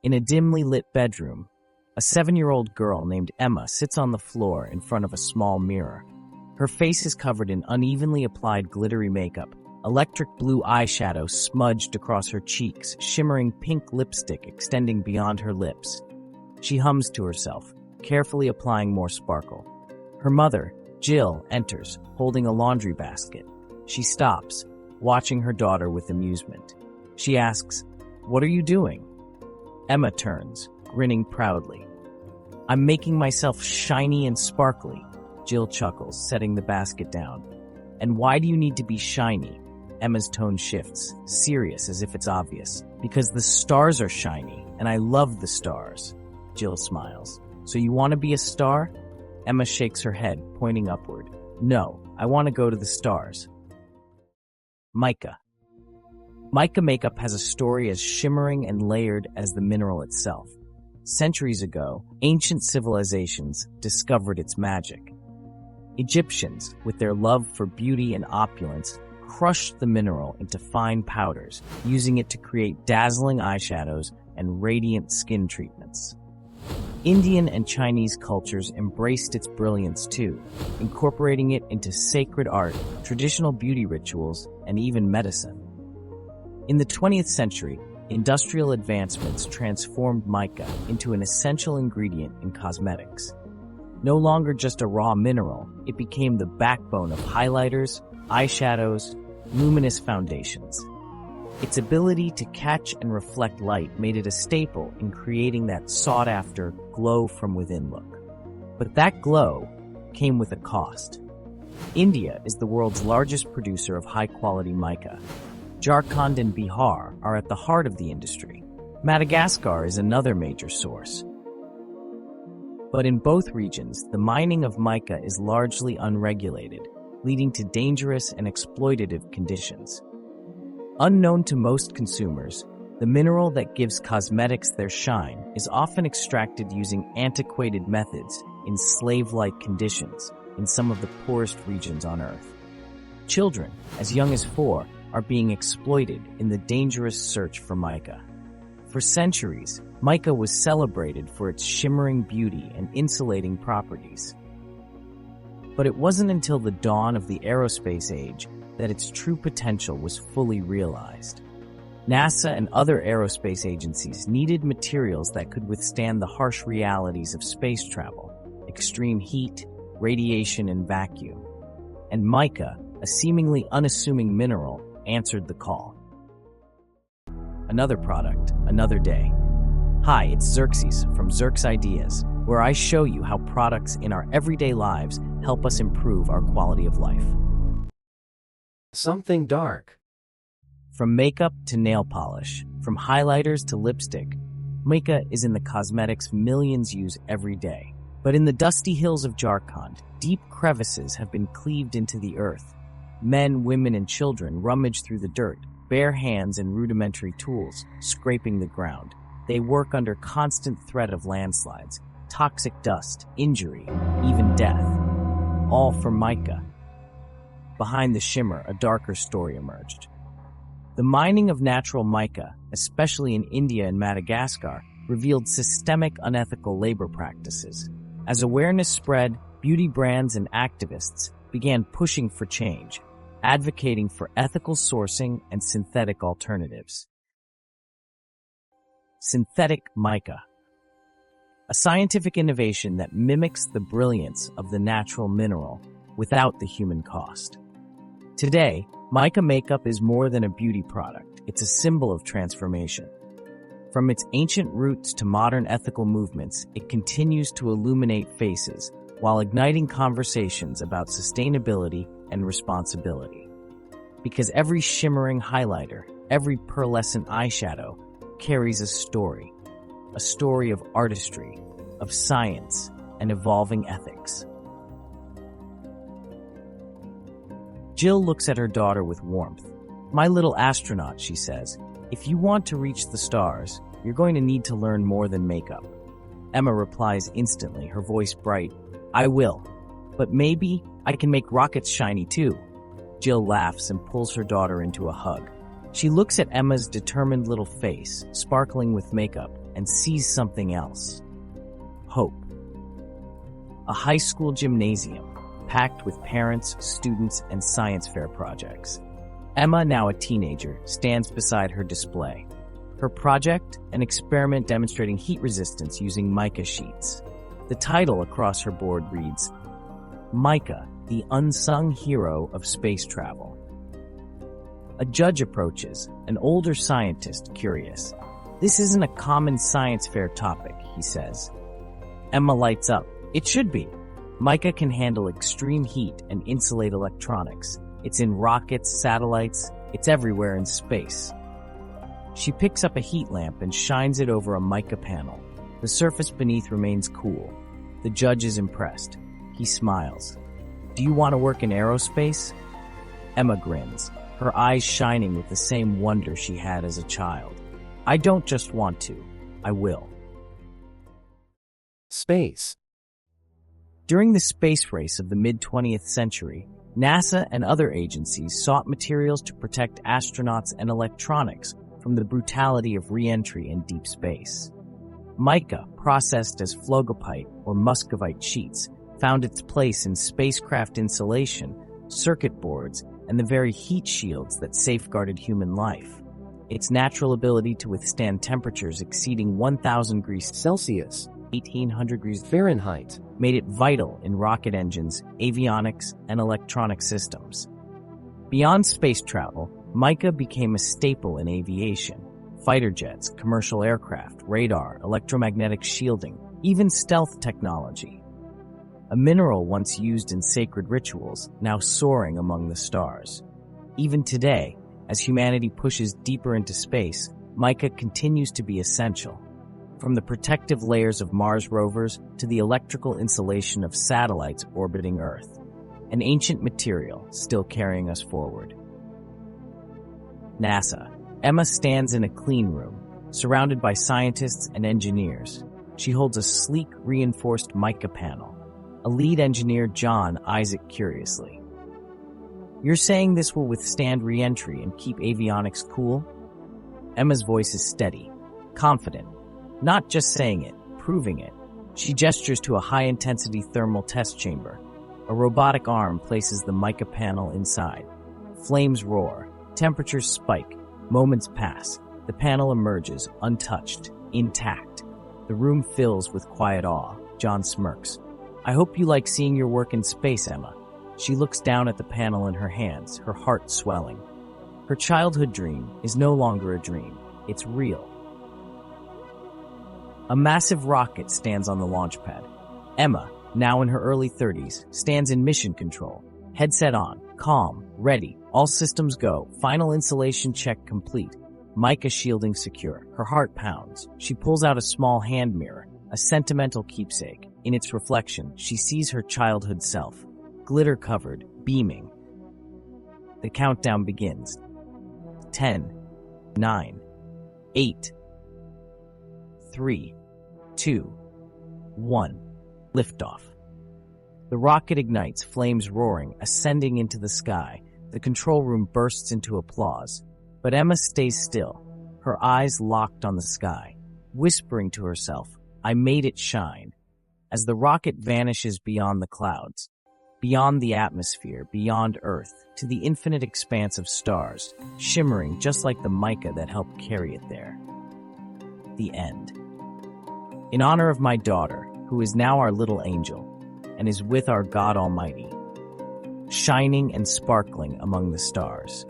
In a dimly lit bedroom, a 7-year-old girl named Emma sits on the floor in front of a small mirror. Her face is covered in unevenly applied glittery makeup, electric blue eyeshadow smudged across her cheeks, shimmering pink lipstick extending beyond her lips. She hums to herself, carefully applying more sparkle. Her mother, Jill, enters, holding a laundry basket. She stops, watching her daughter with amusement. She asks, "What are you doing?" Emma turns, grinning proudly. "I'm making myself shiny and sparkly," Jill chuckles, setting the basket down. "And why do you need to be shiny?" Emma's tone shifts, serious as if it's obvious. "Because the stars are shiny, and I love the stars." Jill smiles. "So you want to be a star?" Emma shakes her head, pointing upward. "No, I want to go to the stars." Mica. Mica Makeup has a story as shimmering and layered as the mineral itself. Centuries ago, ancient civilizations discovered its magic. Egyptians, with their love for beauty and opulence, crushed the mineral into fine powders, using it to create dazzling eyeshadows and radiant skin treatments. Indian and Chinese cultures embraced its brilliance too, incorporating it into sacred art, traditional beauty rituals, and even medicine. In the 20th century, industrial advancements transformed mica into an essential ingredient in cosmetics. No longer just a raw mineral, it became the backbone of highlighters, eyeshadows, luminous foundations. Its ability to catch and reflect light made it a staple in creating that sought-after glow-from-within look. But that glow came with a cost. India is the world's largest producer of high-quality mica. Jharkhand and Bihar are at the heart of the industry. Madagascar is another major source. But in both regions, the mining of mica is largely unregulated, leading to dangerous and exploitative conditions. Unknown to most consumers, the mineral that gives cosmetics their shine is often extracted using antiquated methods in slave-like conditions in some of the poorest regions on Earth. Children, as young as 4, are being exploited in the dangerous search for mica. For centuries, mica was celebrated for its shimmering beauty and insulating properties. But it wasn't until the dawn of the aerospace age that its true potential was fully realized. NASA and other aerospace agencies needed materials that could withstand the harsh realities of space travel, extreme heat, radiation, and vacuum. And mica, a seemingly unassuming mineral, answered the call. Another product, another day. Hi, it's Xerxes from Xerx Ideas, where I show you how products in our everyday lives help us improve our quality of life. Something dark. From makeup to nail polish, from highlighters to lipstick, mica is in the cosmetics millions use every day. But in the dusty hills of Jharkhand, deep crevices have been cleaved into the earth. Men, women, and children rummage through the dirt, bare hands and rudimentary tools, scraping the ground. They work under constant threat of landslides, toxic dust, injury, even death. All for mica. Behind the shimmer, a darker story emerged. The mining of natural mica, especially in India and Madagascar, revealed systemic unethical labor practices. As awareness spread, beauty brands and activists began pushing for change, advocating for ethical sourcing and synthetic alternatives. Synthetic mica. A scientific innovation that mimics the brilliance of the natural mineral without the human cost. Today, Mica Makeup is more than a beauty product. It's a symbol of transformation. From its ancient roots to modern ethical movements, it continues to illuminate faces while igniting conversations about sustainability and responsibility. Because every shimmering highlighter, every pearlescent eyeshadow carries a story of artistry, of science, and evolving ethics. Jill looks at her daughter with warmth. "My little astronaut," she says, "if you want to reach the stars, you're going to need to learn more than makeup." Emma replies instantly, her voice bright, "I will. But maybe I can make rockets shiny too." Jill laughs and pulls her daughter into a hug. She looks at Emma's determined little face, sparkling with makeup, and sees something else. Hope. A high school gymnasium, packed with parents, students, and science fair projects. Emma, now a teenager, stands beside her display. Her project, an experiment demonstrating heat resistance using mica sheets. The title across her board reads, Mica, the unsung hero of space travel. A judge approaches, an older scientist curious. This isn't a common science fair topic, he says. Emma lights up. It should be. Mica can handle extreme heat and insulate electronics. It's in rockets, satellites, it's everywhere in space. She picks up a heat lamp and shines it over a mica panel. The surface beneath remains cool. The judge is impressed. He smiles. Do you want to work in aerospace? Emma grins, her eyes shining with the same wonder she had as a child. I don't just want to, I will. Space. During the space race of the mid-20th century, NASA and other agencies sought materials to protect astronauts and electronics from the brutality of re-entry in deep space. Mica, processed as phlogopite or muscovite sheets, found its place in spacecraft insulation, circuit boards, and the very heat shields that safeguarded human life. Its natural ability to withstand temperatures exceeding 1,000 degrees Celsius, 1,800 degrees Fahrenheit, made it vital in rocket engines, avionics, and electronic systems. Beyond space travel, mica became a staple in aviation. Fighter jets, commercial aircraft, radar, electromagnetic shielding, even stealth technology. A mineral once used in sacred rituals, now soaring among the stars. Even today, as humanity pushes deeper into space, mica continues to be essential. From the protective layers of Mars rovers to the electrical insulation of satellites orbiting Earth. An ancient material still carrying us forward. NASA. Emma stands in a clean room, surrounded by scientists and engineers. She holds a sleek, reinforced mica panel. A lead engineer, John, eyes it curiously. You're saying this will withstand re-entry and keep avionics cool? Emma's voice is steady, confident. Not just saying it, proving it. She gestures to a high-intensity thermal test chamber. A robotic arm places the mica panel inside. Flames roar. Temperatures spike. Moments pass. The panel emerges, untouched, intact. The room fills with quiet awe. John smirks. I hope you like seeing your work in space, Emma. She looks down at the panel in her hands, her heart swelling. Her childhood dream is no longer a dream. It's real. A massive rocket stands on the launch pad. Emma, now in her early 30s, stands in mission control. Headset on, calm, ready, all systems go, final insulation check complete. Mica shielding secure. Her heart pounds. She pulls out a small hand mirror, a sentimental keepsake. In its reflection, she sees her childhood self, glitter-covered, beaming. The countdown begins. 10, 9, 8, 3, 2, 1. Liftoff. The rocket ignites, flames roaring, ascending into the sky. The control room bursts into applause. But Emma stays still, her eyes locked on the sky, whispering to herself, I made it shine. As the rocket vanishes beyond the clouds, beyond the atmosphere, beyond Earth, to the infinite expanse of stars, shimmering just like the mica that helped carry it there. The end. In honor of my daughter, who is now our little angel, and is with our God Almighty, shining and sparkling among the stars.